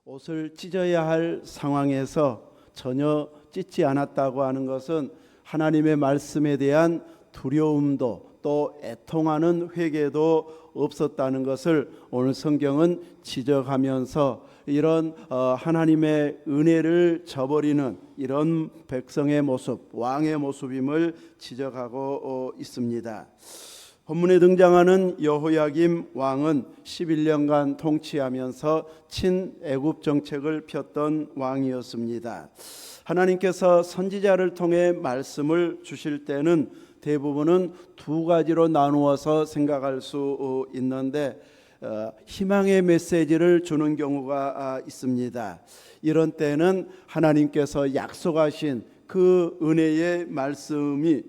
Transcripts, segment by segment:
옷을 찢어야 할 상황에서 전혀 찢지 않았다고 하는 것은 하나님의 말씀에 대한 두려움도 또 애통하는 회개도 없었다는 것을 오늘 성경은 지적하면서 이런 하나님의 은혜를 저버리는 이런 백성의 모습, 왕의 모습임을 지적하고 있습니다. 본문에 등장하는 여호야김 왕은 11년간 통치하면서 친애굽 정책을 폈던 왕이었습니다. 하나님께서 선지자를 통해 말씀을 주실 때는 대부분은 두 가지로 나누어서 생각할 수 있는데 희망의 메시지를 주는 경우가 있습니다. 이런 때는 하나님께서 약속하신 그 은혜의 말씀이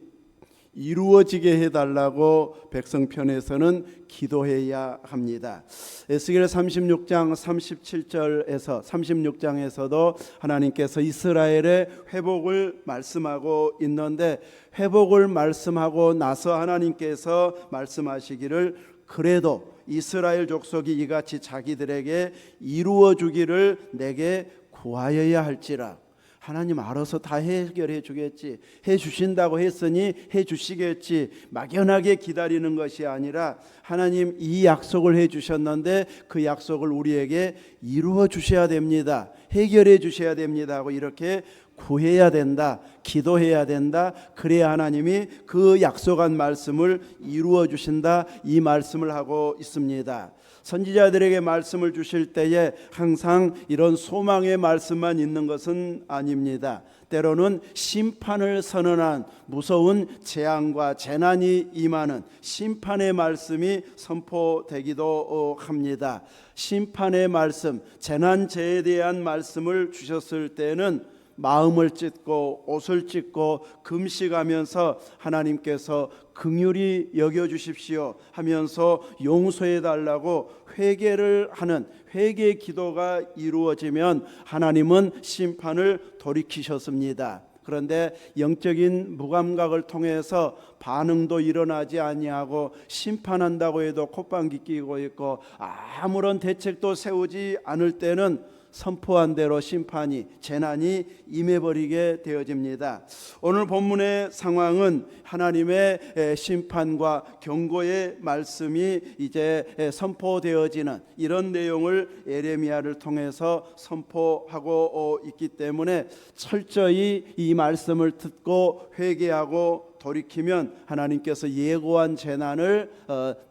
이루어지게 해달라고 백성편에서는 기도해야 합니다. 에스겔 36장 37절에서 36장에서도 하나님께서 이스라엘의 회복을 말씀하고 있는데, 회복을 말씀하고 나서 하나님께서 말씀하시기를 그래도 이스라엘 족속이 이같이 자기들에게 이루어 주기를 내게 구하여야 할지라. 하나님 알아서 다 해결해 주겠지, 해 주신다고 했으니 해 주시겠지, 막연하게 기다리는 것이 아니라 하나님 이 약속을 해 주셨는데 그 약속을 우리에게 이루어 주셔야 됩니다, 해결해 주셔야 됩니다 하고 이렇게 구해야 된다, 기도해야 된다. 그래야 하나님이 그 약속한 말씀을 이루어 주신다, 이 말씀을 하고 있습니다. 선지자들에게 말씀을 주실 때에 항상 이런 소망의 말씀만 있는 것은 아닙니다. 때로는 심판을 선언한 무서운 재앙과 재난이 임하는 심판의 말씀이 선포되기도 합니다. 심판의 말씀, 재난재해에 대한 말씀을 주셨을 때는 마음을 찢고 옷을 찢고 금식하면서 하나님께서 긍휼히 여겨주십시오 하면서 용서해 달라고 회개를 하는 회개 기도가 이루어지면 하나님은 심판을 돌이키셨습니다. 그런데 영적인 무감각을 통해서 반응도 일어나지 아니하고 심판한다고 해도 콧방귀 뀌고 있고 아무런 대책도 세우지 않을 때는 선포한 대로 심판이, 재난이 임해버리게 되어집니다. 오늘 본문의 상황은 하나님의 심판과 경고의 말씀이 이제 선포되어지는 이런 내용을 예레미야를 통해서 선포하고 있기 때문에 철저히 이 말씀을 듣고 회개하고 돌이키면 하나님께서 예고한 재난을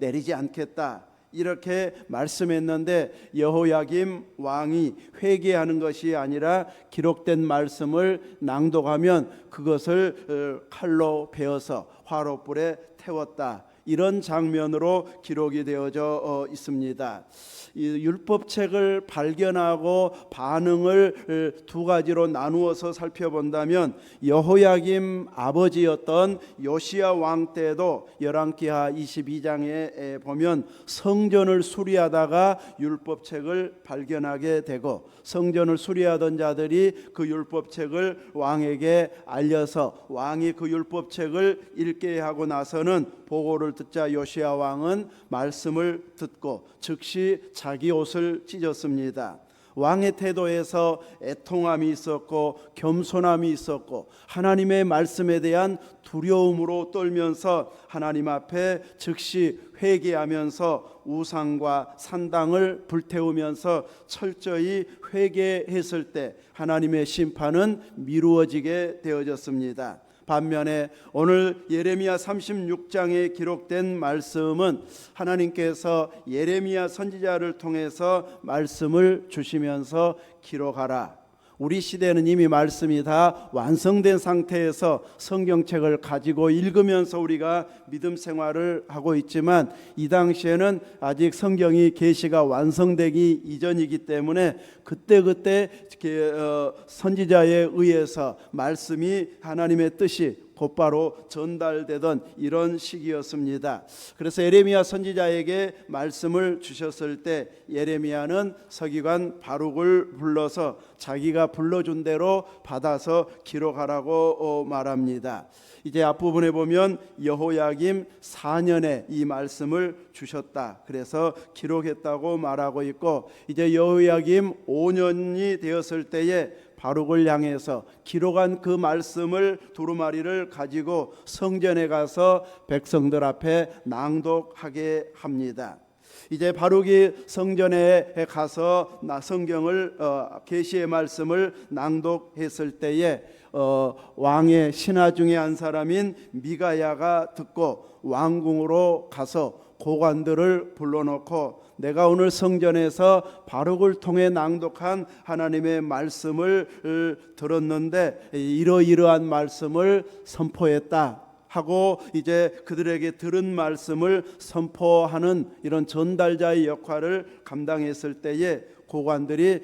내리지 않겠다, 이렇게 말씀했는데 여호야김 왕이 회개하는 것이 아니라 기록된 말씀을 낭독하면 그것을 칼로 베어서 화롯불에 태웠다, 이런 장면으로 기록이 되어져 있습니다. 이 율법책을 발견하고 반응을 두 가지로 나누어서 살펴본다면 여호야김 아버지였던 요시야 왕 때도 열왕기하 22장에 보면 성전을 수리하다가 율법책을 발견하게 되고, 성전을 수리하던 자들이 그 율법책을 왕에게 알려서 왕이 그 율법책을 읽게 하고 나서는 보고를 듣자 요시야 왕은 말씀을 듣고 즉시 자기 옷을 찢었습니다. 왕의 태도에서 애통함이 있었고 겸손함이 있었고 하나님의 말씀에 대한 두려움으로 떨면서 하나님 앞에 즉시 회개하면서 우상과 산당을 불태우면서 철저히 회개했을 때 하나님의 심판은 미루어지게 되어졌습니다. 반면에 오늘 예레미야 36장에 기록된 말씀은 하나님께서 예레미야 선지자를 통해서 말씀을 주시면서 기록하라. 우리 시대는 이미 말씀이 다 완성된 상태에서 성경책을 가지고 읽으면서 우리가 믿음 생활을 하고 있지만 이 당시에는 아직 성경이 계시가 완성되기 이전이기 때문에 그때그때 선지자에 의해서 말씀이 하나님의 뜻이 곧바로 전달되던 이런 시기였습니다. 그래서 예레미야 선지자에게 말씀을 주셨을 때 예레미야는 서기관 바룩을 불러서 자기가 불러준 대로 받아서 기록하라고 말합니다. 이제 앞부분에 보면 여호야김 4년에 이 말씀을 주셨다. 그래서 기록했다고 말하고 있고, 이제 여호야김 5년이 되었을 때에 바룩을 향해서 기록한 그 말씀을 두루마리를 가지고 성전에 가서 백성들 앞에 낭독하게 합니다. 이제 바룩이 성전에 가서 성경을 계시의 말씀을 낭독했을 때에 왕의 신하 중에 한 사람인 미가야가 듣고 왕궁으로 가서 고관들을 불러놓고 내가 오늘 성전에서 바룩을 통해 낭독한 하나님의 말씀을 들었는데 이러이러한 말씀을 선포했다 하고 이제 그들에게 들은 말씀을 선포하는 이런 전달자의 역할을 감당했을 때에 고관들이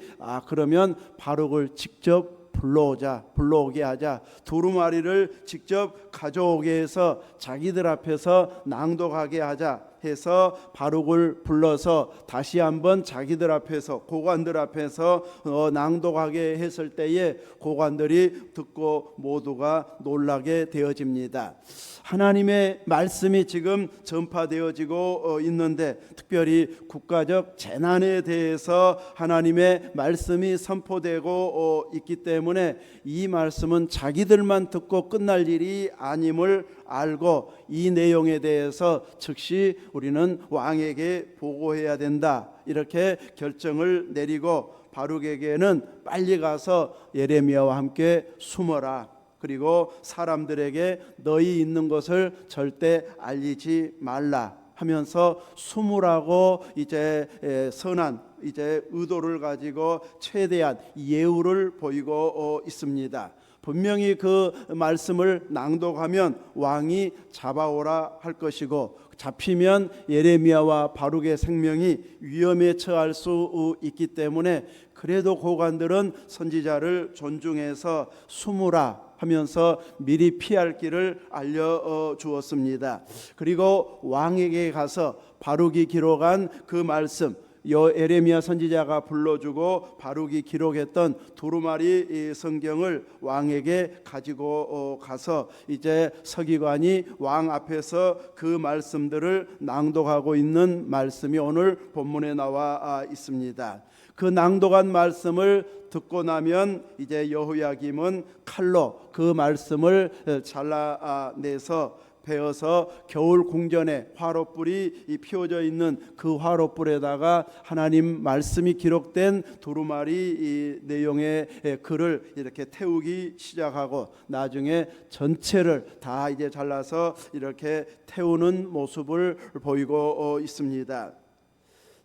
그러면 바룩을 직접 불러오게 하자, 두루마리를 직접 가져오게 해서 자기들 앞에서 낭독하게 하자 해서 바룩을 불러서 다시 한번 자기들 앞에서 고관들 앞에서 낭독하게 했을 때에 고관들이 듣고 모두가 놀라게 되어집니다. 하나님의 말씀이 지금 전파되어지고 있는데 특별히 국가적 재난에 대해서 하나님의 말씀이 선포되고 있기 때문에 이 말씀은 자기들만 듣고 끝날 일이 아님을 알고 이 내용에 대해서 즉시 우리는 왕에게 보고해야 된다, 이렇게 결정을 내리고 바룩에게는 빨리 가서 예레미야와 함께 숨어라, 그리고 사람들에게 너희 있는 것을 절대 알리지 말라 하면서 숨으라고 이제 선한 이제 의도를 가지고 최대한 예우를 보이고 있습니다. 분명히 그 말씀을 낭독하면 왕이 잡아오라 할 것이고, 잡히면 예레미야와 바룩의 생명이 위험에 처할 수 있기 때문에 그래도 고관들은 선지자를 존중해서 숨으라 하면서 미리 피할 길을 알려주었습니다. 그리고 왕에게 가서 바룩이 기록한 그 말씀, 예레미야 선지자가 불러주고 바룩이 기록했던 두루마리 성경을 왕에게 가지고 가서 이제 서기관이 왕 앞에서 그 말씀들을 낭독하고 있는 말씀이 오늘 본문에 나와 있습니다. 그 낭독한 말씀을 듣고 나면 이제 여호야김은 칼로 그 말씀을 잘라내서 베어서 겨울 궁전에 화롯불이 피워져 있는 그 화롯불에다가 하나님 말씀이 기록된 두루마리 내용의 글을 이렇게 태우기 시작하고 나중에 전체를 다 이제 잘라서 이렇게 태우는 모습을 보이고 있습니다.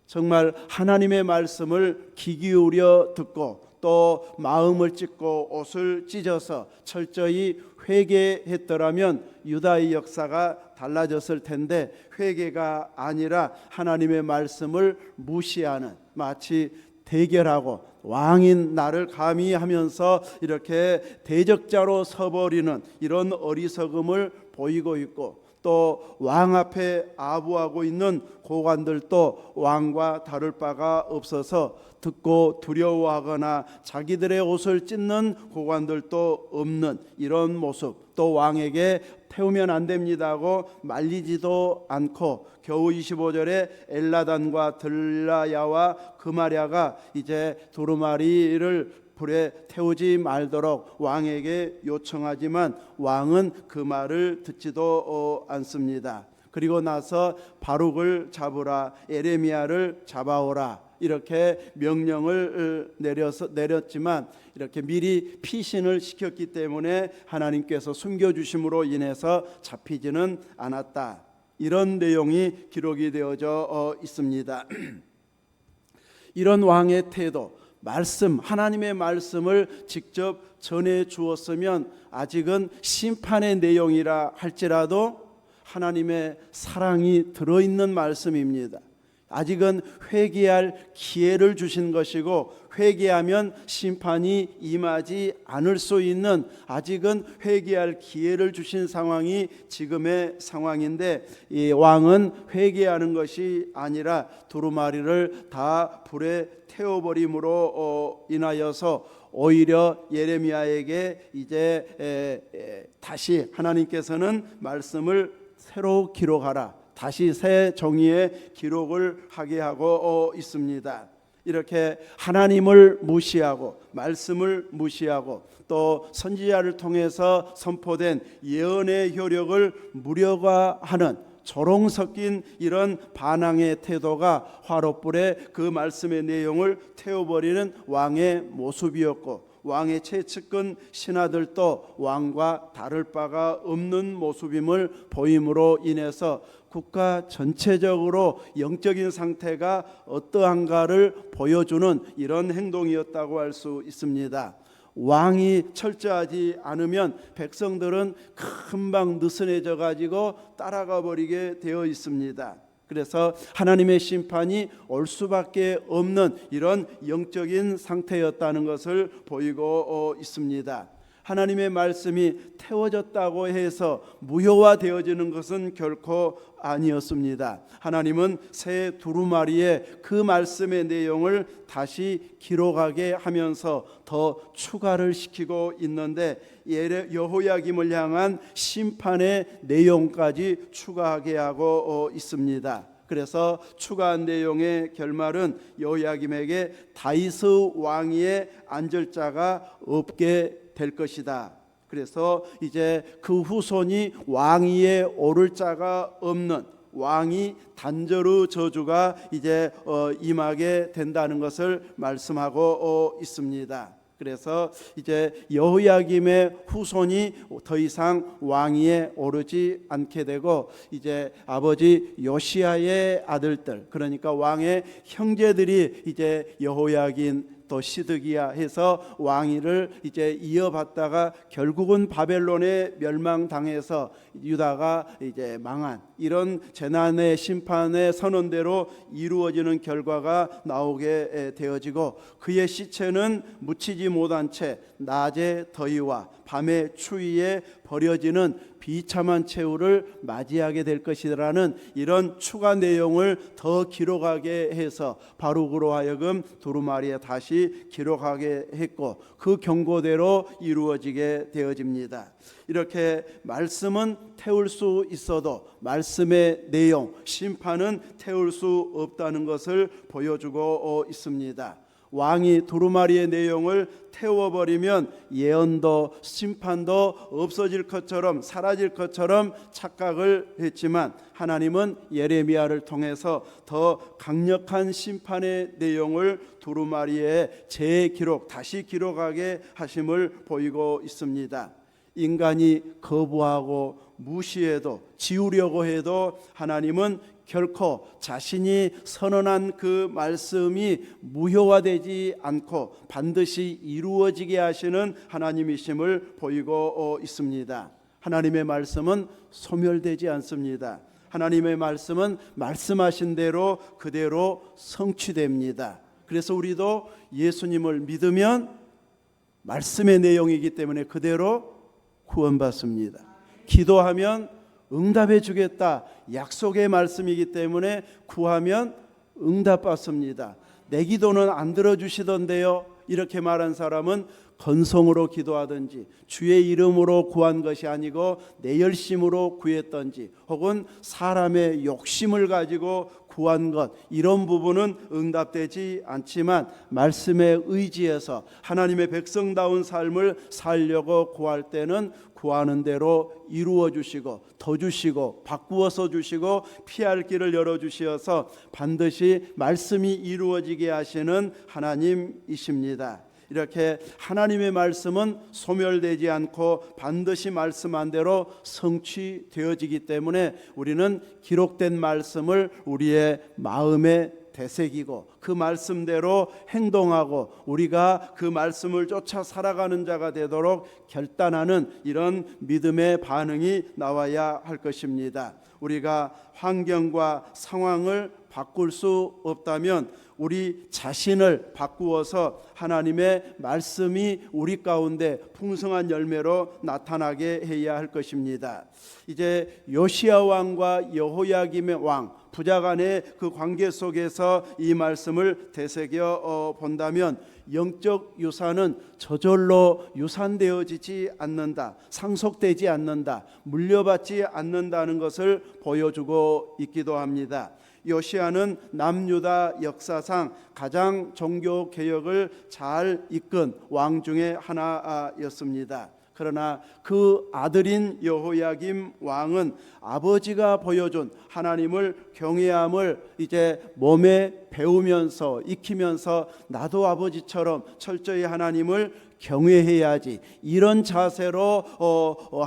정말 하나님의 말씀을 귀 기울여 듣고 또 마음을 찢고 옷을 찢어서 철저히 회개했더라면 유다의 역사가 달라졌을 텐데 회개가 아니라 하나님의 말씀을 무시하는, 마치 대결하고 왕인 나를 감히 하면서 이렇게 대적자로 서버리는 이런 어리석음을 보이고 있고, 또 왕 앞에 아부하고 있는 고관들도 왕과 다를 바가 없어서 듣고 두려워하거나 자기들의 옷을 찢는 고관들도 없는 이런 모습, 또 왕에게 태우면 안 됩니다고 말리지도 않고 겨우 25절에 엘라단과 들라야와 그마랴가 이제 두루마리를 불에 태우지 말도록 왕에게 요청하지만 왕은 그 말을 듣지도 않습니다. 그리고 나서 바룩을 잡으라, 예레미야를 잡아오라 이렇게 명령을 내렸지만 이렇게 미리 피신을 시켰기 때문에 하나님께서 숨겨주심으로 인해서 잡히지는 않았다. 이런 내용이 기록이 되어져 있습니다. 이런 왕의 태도, 말씀, 하나님의 말씀을 직접 전해 주었으면 아직은 심판의 내용이라 할지라도 하나님의 사랑이 들어있는 말씀입니다. 아직은 회개할 기회를 주신 것이고, 회개하면 심판이 임하지 않을 수 있는, 아직은 회개할 기회를 주신 상황이 지금의 상황인데, 이 왕은 회개하는 것이 아니라 두루마리를 다 불에 태워버림으로 인하여서 오히려 예레미야에게 이제 다시 하나님께서는 말씀을 새로 기록하라, 다시 새 종이에 기록을 하게 하고 있습니다. 이렇게 하나님을 무시하고 말씀을 무시하고 또 선지자를 통해서 선포된 예언의 효력을 무력화하는 조롱 섞인 이런 반항의 태도가 화롯불에 그 말씀의 내용을 태워버리는 왕의 모습이었고, 왕의 최측근 신하들도 왕과 다를 바가 없는 모습임을 보임으로 인해서 국가 전체적으로 영적인 상태가 어떠한가를 보여주는 이런 행동이었다고 할 수 있습니다. 왕이 철저하지 않으면 백성들은 금방 느슨해져 가지고 따라가 버리게 되어 있습니다. 그래서 하나님의 심판이 올 수밖에 없는 이런 영적인 상태였다는 것을 보이고 있습니다. 하나님의 말씀이 태워졌다고 해서 무효화되어지는 것은 결코 아니었습니다. 하나님은 새 두루마리에 그 말씀의 내용을 다시 기록하게 하면서 더 추가를 시키고 있는데, 여호야김을 향한 심판의 내용까지 추가하게 하고 있습니다. 그래서 추가한 내용의 결말은 여호야김에게 다윗 왕위에 앉을 자가 없게 될 것이다. 그래서 이제 그 후손이 왕위에 오를 자가 없는, 왕이 단절의 저주가 이제 임하게 된다는 것을 말씀하고 있습니다. 그래서 이제 여호야김의 후손이 더 이상 왕위에 오르지 않게 되고, 이제 아버지 요시야의 아들들, 그러니까 왕의 형제들이 이제 여호야긴 또 시드기야 해서 왕위를 이제 이어받다가 결국은 바벨론에 멸망당해서 유다가 이제 망한, 이런 재난의 심판의 선언대로 이루어지는 결과가 나오게 되어지고, 그의 시체는 묻히지 못한 채 낮의 더위와 밤의 추위에 버려지는 비참한 최후를 맞이하게 될 것이라는 이런 추가 내용을 더 기록하게 해서 바룩으로 하여금 두루마리에 다시 기록하게 했고, 그 경고대로 이루어지게 되어집니다. 이렇게 말씀은 태울 수 있어도 말씀의 내용, 심판은 태울 수 없다는 것을 보여주고 있습니다. 왕이 두루마리의 내용을 태워버리면 예언도 심판도 없어질 것처럼, 사라질 것처럼 착각을 했지만, 하나님은 예레미야를 통해서 더 강력한 심판의 내용을 두루마리에 재기록, 다시 기록하게 하심을 보이고 있습니다. 인간이 거부하고 무시해도, 지우려고 해도 하나님은 결코 자신이 선언한 그 말씀이 무효화되지 않고 반드시 이루어지게 하시는 하나님이심을 보이고 있습니다. 하나님의 말씀은 소멸되지 않습니다. 하나님의 말씀은 말씀하신 대로 그대로 성취됩니다. 그래서 우리도 예수님을 믿으면 말씀의 내용이기 때문에 그대로 구원받습니다. 기도하면 응답해 주겠다, 약속의 말씀이기 때문에 구하면 응답받습니다. 내 기도는 안 들어주시던데요, 이렇게 말한 사람은 건성으로 기도하든지 주의 이름으로 구한 것이 아니고 내 열심으로 구했던지, 혹은 사람의 욕심을 가지고 구한 것, 이런 부분은 응답되지 않지만 말씀에 의지해서 하나님의 백성다운 삶을 살려고 구할 때는 구하는 대로 이루어 주시고 더 주시고 바꾸어서 주시고 피할 길을 열어 주시어서 반드시 말씀이 이루어지게 하시는 하나님이십니다. 이렇게 하나님의 말씀은 소멸되지 않고 반드시 말씀한 대로 성취되어지기 때문에 우리는 기록된 말씀을 우리의 마음에 되새기고 그 말씀대로 행동하고 우리가 그 말씀을 쫓아 살아가는 자가 되도록 결단하는 이런 믿음의 반응이 나와야 할 것입니다. 우리가 환경과 상황을 바꿀 수 없다면 우리 자신을 바꾸어서 하나님의 말씀이 우리 가운데 풍성한 열매로 나타나게 해야 할 것입니다. 이제 요시야 왕과 여호야김의 왕 부자간의 그 관계 속에서 이 말씀을 되새겨 본다면 영적 유산은 저절로 유산되어지지 않는다, 상속되지 않는다, 물려받지 않는다는 것을 보여주고 있기도 합니다. 요시야는 남유다 역사상 가장 종교 개혁을 잘 이끈 왕 중에 하나였습니다. 그러나 그 아들인 여호야김 왕은 아버지가 보여준 하나님을 경외함을 이제 몸에 배우면서 익히면서 나도 아버지처럼 철저히 하나님을 경외해야지, 이런 자세로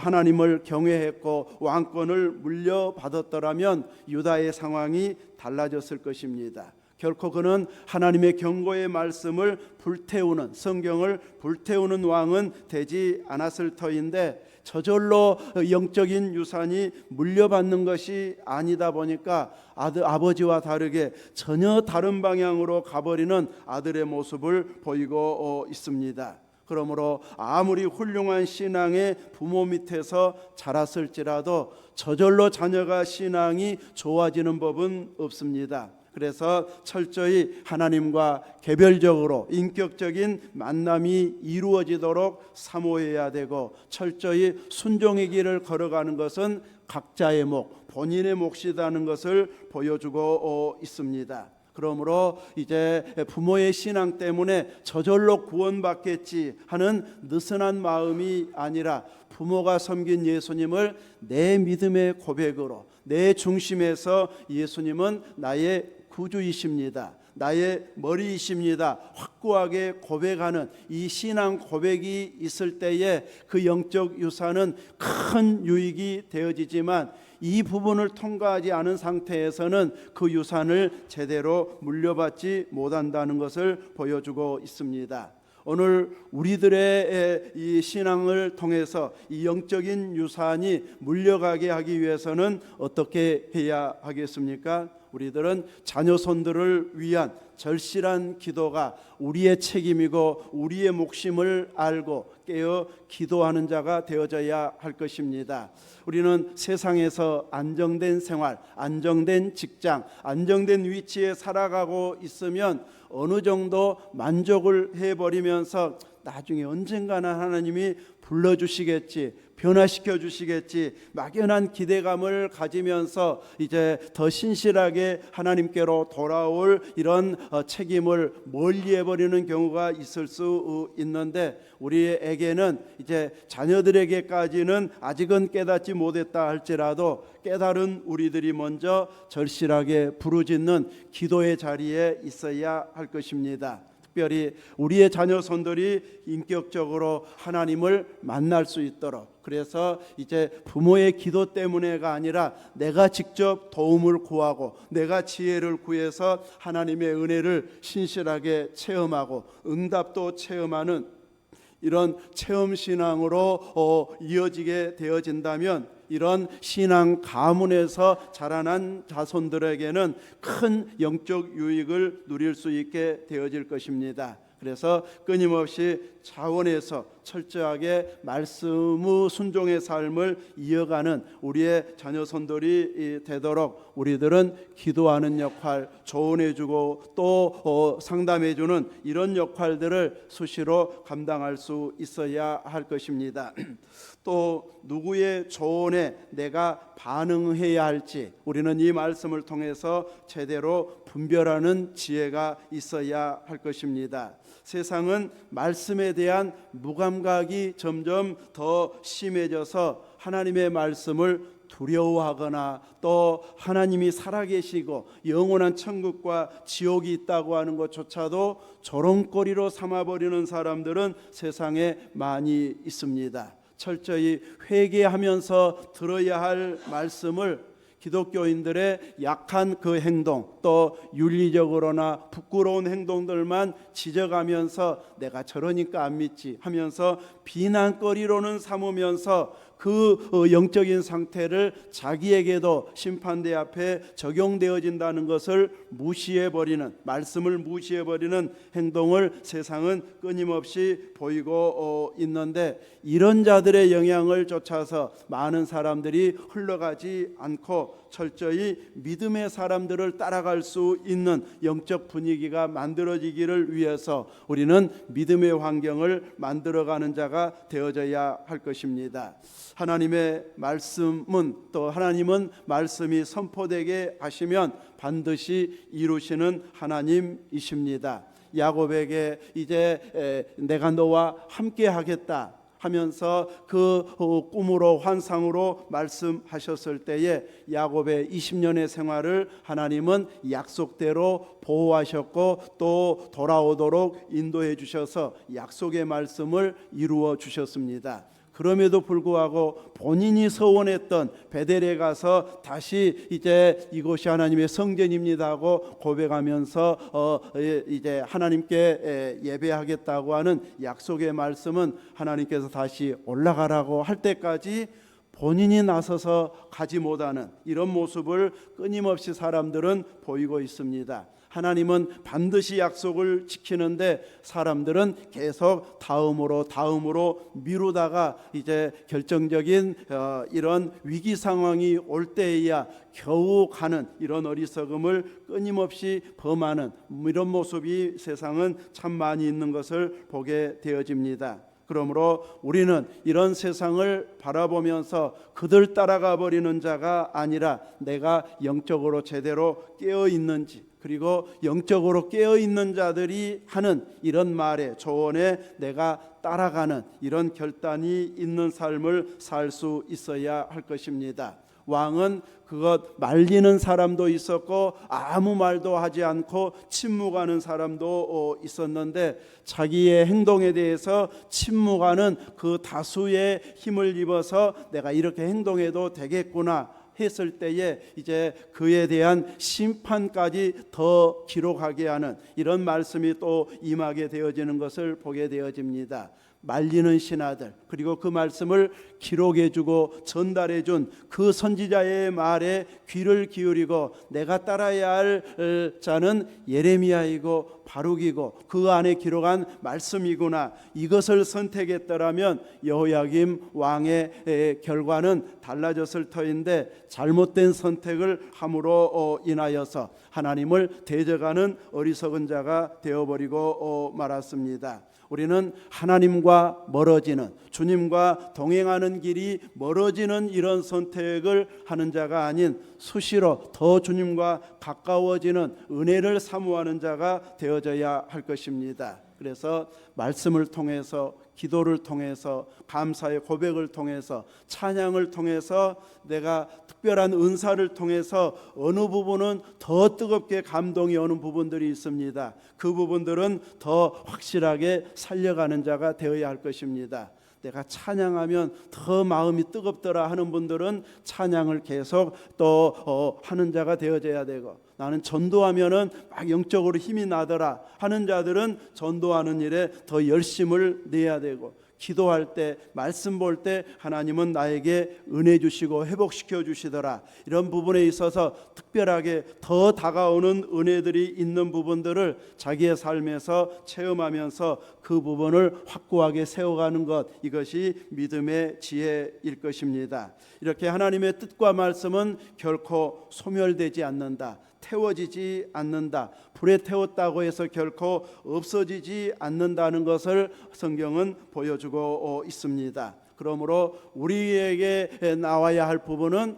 하나님을 경외했고 왕권을 물려받았더라면 유다의 상황이 달라졌을 것입니다. 결코 그는 하나님의 경고의 말씀을 불태우는, 성경을 불태우는 왕은 되지 않았을 터인데 저절로 영적인 유산이 물려받는 것이 아니다 보니까 아버지와 다르게 전혀 다른 방향으로 가버리는 아들의 모습을 보이고 있습니다. 그러므로 아무리 훌륭한 신앙의 부모 밑에서 자랐을지라도 저절로 자녀가 신앙이 좋아지는 법은 없습니다. 그래서 철저히 하나님과 개별적으로 인격적인 만남이 이루어지도록 사모해야 되고, 철저히 순종의 길을 걸어가는 것은 각자의 몫, 본인의 몫이라는 것을 보여주고 있습니다. 그러므로 이제 부모의 신앙 때문에 저절로 구원받겠지 하는 느슨한 마음이 아니라 부모가 섬긴 예수님을 내 믿음의 고백으로, 내 중심에서 예수님은 나의 구주이십니다, 나의 머리이십니다 확고하게 고백하는 이 신앙 고백이 있을 때에 그 영적 유산은 큰 유익이 되어지지만, 이 부분을 통과하지 않은 상태에서는 그 유산을 제대로 물려받지 못한다는 것을 보여주고 있습니다. 오늘 우리들의 이 신앙을 통해서 이 영적인 유산이 물려가게 하기 위해서는 어떻게 해야 하겠습니까? 우리들은 자녀손들을 위한 절실한 기도가 우리의 책임이고 우리의 몫임을 알고 깨어 기도하는 자가 되어져야 할 것입니다. 우리는 세상에서 안정된 생활, 안정된 직장, 안정된 위치에 살아가고 있으면 어느 정도 만족을 해버리면서 나중에 언젠가는 하나님이 불러주시겠지, 변화시켜 주시겠지, 막연한 기대감을 가지면서 이제 더 신실하게 하나님께로 돌아올 이런 책임을 멀리해버리는 경우가 있을 수 있는데, 우리에게는 이제 자녀들에게까지는 아직은 깨닫지 못했다 할지라도 깨달은 우리들이 먼저 절실하게 부르짖는 기도의 자리에 있어야 할 것입니다. 특별히 우리의 자녀손들이 인격적으로 하나님을 만날 수 있도록, 그래서 이제 부모의 기도 때문에가 아니라 내가 직접 도움을 구하고 내가 지혜를 구해서 하나님의 은혜를 신실하게 체험하고 응답도 체험하는 이런 체험신앙으로 이어지게 되어진다면, 이런 신앙 가문에서 자라난 자손들에게는 큰 영적 유익을 누릴 수 있게 되어질 것입니다. 그래서 끊임없이 자원에서 철저하게 말씀의 순종의 삶을 이어가는 우리의 자녀손들이 되도록 우리들은 기도하는 역할, 조언해주고 또 상담해주는 이런 역할들을 수시로 감당할 수 있어야 할 것입니다. 또 누구의 조언에 내가 반응해야 할지 우리는 이 말씀을 통해서 제대로 분별하는 지혜가 있어야 할 것입니다. 세상은 말씀에 대한 무감각이 점점 더 심해져서 하나님의 말씀을 두려워하거나 또 하나님이 살아계시고 영원한 천국과 지옥이 있다고 하는 것조차도 조롱거리로 삼아버리는 사람들은 세상에 많이 있습니다. 철저히 회개하면서 들어야 할 말씀을 기독교인들의 약한 그 행동, 또 윤리적으로나 부끄러운 행동들만 지적하면서 내가 저러니까 안 믿지 하면서 비난거리로는 삼으면서 그 영적인 상태를 자기에게도 심판대 앞에 적용되어진다는 것을 무시해버리는, 말씀을 무시해버리는 행동을 세상은 끊임없이 보이고 있는데, 이런 자들의 영향을 쫓아서 많은 사람들이 흘러가지 않고 철저히 믿음의 사람들을 따라갈 수 있는 영적 분위기가 만들어지기를 위해서 우리는 믿음의 환경을 만들어가는 자가 되어져야 할 것입니다. 하나님의 말씀은, 또 하나님은 말씀이 선포되게 하시면 반드시 이루시는 하나님이십니다. 야곱에게 이제 내가 너와 함께 하겠다 하면서 그 꿈으로, 환상으로 말씀하셨을 때에 야곱의 20년의 생활을 하나님은 약속대로 보호하셨고 또 돌아오도록 인도해 주셔서 약속의 말씀을 이루어 주셨습니다. 그럼에도 불구하고 본인이 서원했던 베델에 가서 다시 이제 이곳이 하나님의 성전입니다 하고 고백하면서 이제 하나님께 예배하겠다고 하는 약속의 말씀은 하나님께서 다시 올라가라고 할 때까지 본인이 나서서 가지 못하는 이런 모습을 끊임없이 사람들은 보이고 있습니다. 하나님은 반드시 약속을 지키는데 사람들은 계속 다음으로 미루다가 이제 결정적인 이런 위기 상황이 올 때에야 겨우 가는 이런 어리석음을 끊임없이 범하는 이런 모습이 세상은 참 많이 있는 것을 보게 되어집니다. 그러므로 우리는 이런 세상을 바라보면서 그들 따라가 버리는 자가 아니라 내가 영적으로 제대로 깨어 있는지, 그리고 영적으로 깨어있는 자들이 하는 이런 말에, 조언에 내가 따라가는 이런 결단이 있는 삶을 살 수 있어야 할 것입니다. 왕은 그것 말리는 사람도 있었고 아무 말도 하지 않고 침묵하는 사람도 있었는데, 자기의 행동에 대해서 침묵하는 그 다수의 힘을 입어서 내가 이렇게 행동해도 되겠구나 했을 때에 이제 그에 대한 심판까지 더 기록하게 하는 이런 말씀이 또 임하게 되어지는 것을 보게 되어집니다. 말리는 신하들, 그리고 그 말씀을 기록해주고 전달해준 그 선지자의 말에 귀를 기울이고 내가 따라야 할 자는 예레미야이고 바룩이고 그 안에 기록한 말씀이구나, 이것을 선택했더라면 여호야김 왕의 결과는 달라졌을 터인데 잘못된 선택을 함으로 인하여서 하나님을 대적하는 어리석은 자가 되어버리고 말았습니다. 우리는 하나님과 멀어지는, 주님과 동행하는 길이 멀어지는 이런 선택을 하는 자가 아닌 수시로 더 주님과 가까워지는 은혜를 사모하는 자가 되어져야 할 것입니다. 그래서 말씀을 통해서, 기도를 통해서, 감사의 고백을 통해서, 찬양을 통해서, 내가 특별한 은사를 통해서 어느 부분은 더 뜨겁게 감동이 오는 부분들이 있습니다. 그 부분들은 더 확실하게 살려가는 자가 되어야 할 것입니다. 내가 찬양하면 더 마음이 뜨겁더라 하는 분들은 찬양을 계속 또 하는 자가 되어져야 되고, 나는 전도하면은 막 영적으로 힘이 나더라 하는 자들은 전도하는 일에 더 열심을 내야 되고, 기도할 때, 말씀 볼 때 하나님은 나에게 은혜 주시고 회복시켜 주시더라, 이런 부분에 있어서 특별하게 더 다가오는 은혜들이 있는 부분들을 자기의 삶에서 체험하면서 그 부분을 확고하게 세워가는 것, 이것이 믿음의 지혜일 것입니다. 이렇게 하나님의 뜻과 말씀은 결코 소멸되지 않는다, 태워지지 않는다, 불에 태웠다고 해서 결코 없어지지 않는다는 것을 성경은 보여주고 있습니다. 그러므로 우리에게 나와야 할 부분은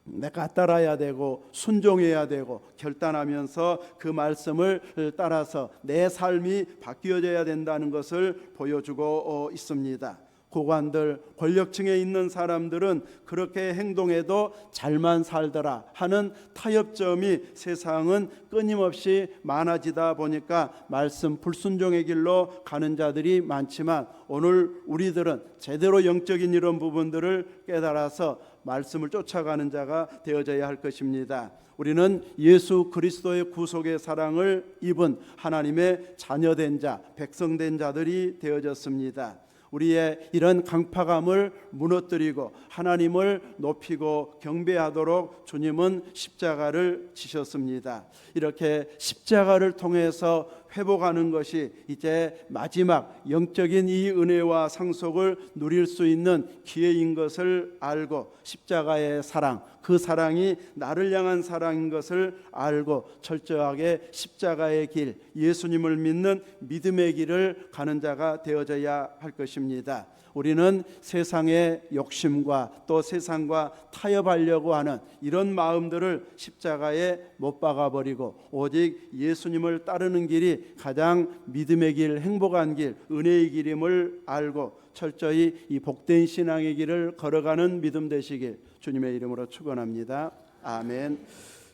내가 따라야 되고 순종해야 되고 결단하면서 그 말씀을 따라서 내 삶이 바뀌어져야 된다는 것을 보여주고 있습니다. 고관들, 권력층에 있는 사람들은 그렇게 행동해도 잘만 살더라 하는 타협점이 세상은 끊임없이 많아지다 보니까 말씀 불순종의 길로 가는 자들이 많지만, 오늘 우리들은 제대로 영적인 이런 부분들을 깨달아서 말씀을 쫓아가는 자가 되어져야 할 것입니다. 우리는 예수 그리스도의 구속의 사랑을 입은 하나님의 자녀된 자, 백성된 자들이 되어졌습니다. 우리의 이런 강팍함을 무너뜨리고 하나님을 높이고 경배하도록 주님은 십자가를 지셨습니다. 이렇게 십자가를 통해서 회복하는 것이 이제 마지막 영적인 이 은혜와 상속을 누릴 수 있는 기회인 것을 알고, 십자가의 사랑, 그 사랑이 나를 향한 사랑인 것을 알고 철저하게 십자가의 길, 예수님을 믿는 믿음의 길을 가는 자가 되어져야 할 것입니다. 우리는 세상의 욕심과 또 세상과 타협하려고 하는 이런 마음들을 십자가에 못 박아버리고 오직 예수님을 따르는 길이 가장 믿음의 길, 행복한 길, 은혜의 길임을 알고 철저히 이 복된 신앙의 길을 걸어가는 믿음 되시길 주님의 이름으로 축원합니다. 아멘.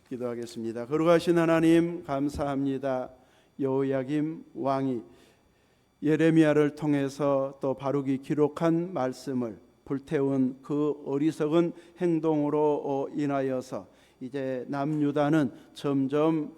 기도하겠습니다. 거룩하신 하나님, 감사합니다. 여호야김 왕이 예레미야를 통해서 또 바룩이 기록한 말씀을 불태운 그 어리석은 행동으로 인하여서 이제 남유다는 점점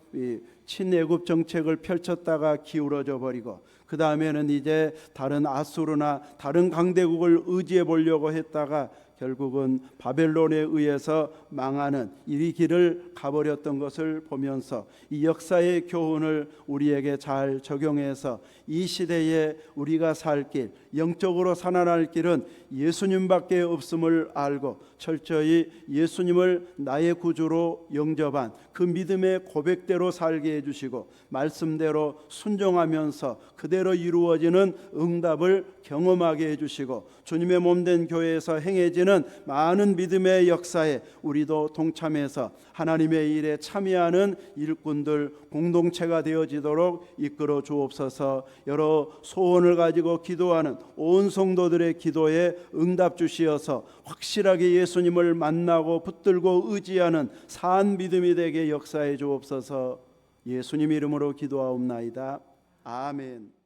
친애굽 정책을 펼쳤다가 기울어져 버리고, 그 다음에는 이제 다른 아수르나 다른 강대국을 의지해 보려고 했다가 결국은 바벨론에 의해서 망하는 이 길을 가버렸던 것을 보면서 이 역사의 교훈을 우리에게 잘 적용해서 이 시대에 우리가 살 길, 영적으로 살아날 길은 예수님밖에 없음을 알고 철저히 예수님을 나의 구주로 영접한 그 믿음의 고백대로 살게 해주시고, 말씀대로 순종하면서 그대로 이루어지는 응답을 경험하게 해주시고, 주님의 몸된 교회에서 행해지는 많은 믿음의 역사에 우리도 동참해서 하나님의 일에 참여하는 일꾼들, 공동체가 되어지도록 이끌어 주옵소서. 여러 소원을 가지고 기도하는 온 성도들의 기도에 응답 주시어서 확실하게 예수님을 만나고 붙들고 의지하는 산 믿음이 되게 역사해 주옵소서. 예수님 이름으로 기도하옵나이다. 아멘.